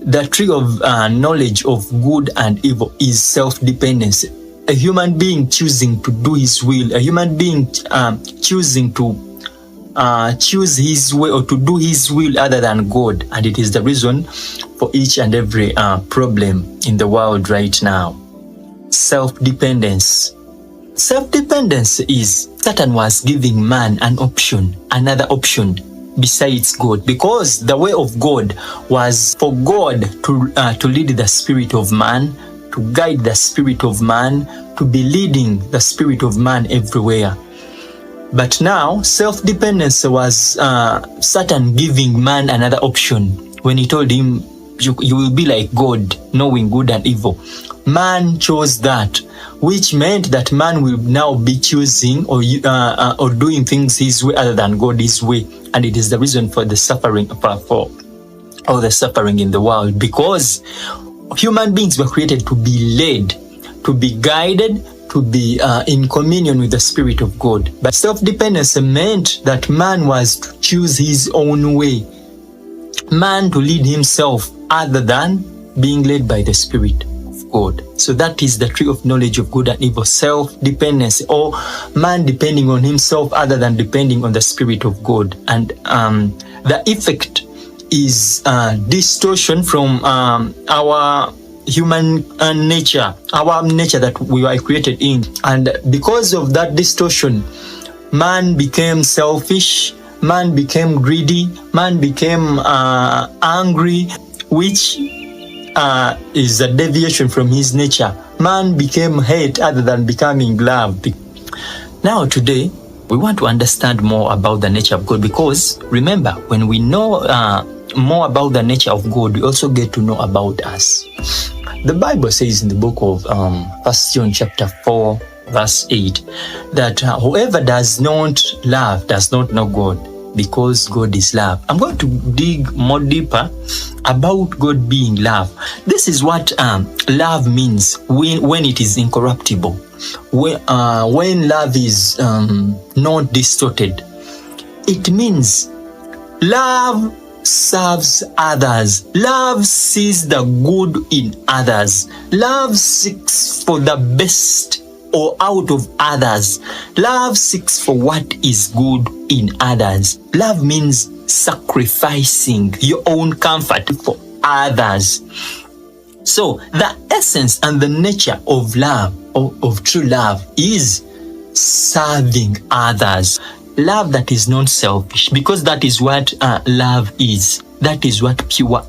the tree of knowledge of good and evil is self-dependence. A human being choosing to do his will, a human being choosing to choose his way or to do his will other than God. And it is the reason for each and every problem in the world right now. Self-dependence. Self-dependence is Satan was giving man an option, another option besides God, because the way of God was for God to lead the spirit of man, to guide the spirit of man, to be leading the spirit of man everywhere. But now, self-dependence was Satan giving man another option when he told him, you will be like God, knowing good and evil. Man chose that, which meant that man will now be choosing or doing things his way other than God his way. And it is the reason for the suffering, for all the suffering in the world, because human beings were created to be led, to be guided, to be in communion with the Spirit of God. But self-dependence meant that man was to choose his own way, man to lead himself other than being led by the Spirit of God. So that is the tree of knowledge of good and evil, self-dependence, or man depending on himself other than depending on the Spirit of God. And the effect is distortion from our human nature, our nature that we were created in. And because of that distortion, man became selfish, man became greedy, man became angry, which is a deviation from his nature. Man became hate other than becoming love. Now today, we want to understand more about the nature of God, because remember, when we know more about the nature of God, we also get to know about us. The Bible says in the book of 1 John chapter 4 verse 8 that whoever does not love does not know God, because God is love. I'm going to dig more deeper about God being love. This is what love means when it is incorruptible, when love is not distorted. It means love serves others. Love sees the good in others. Love seeks for the best or out of others. Love seeks for what is good in others. Love means sacrificing your own comfort for others. So the essence and the nature of love, of true love, is serving others. Love that is not selfish, because that is what love is. That is what pure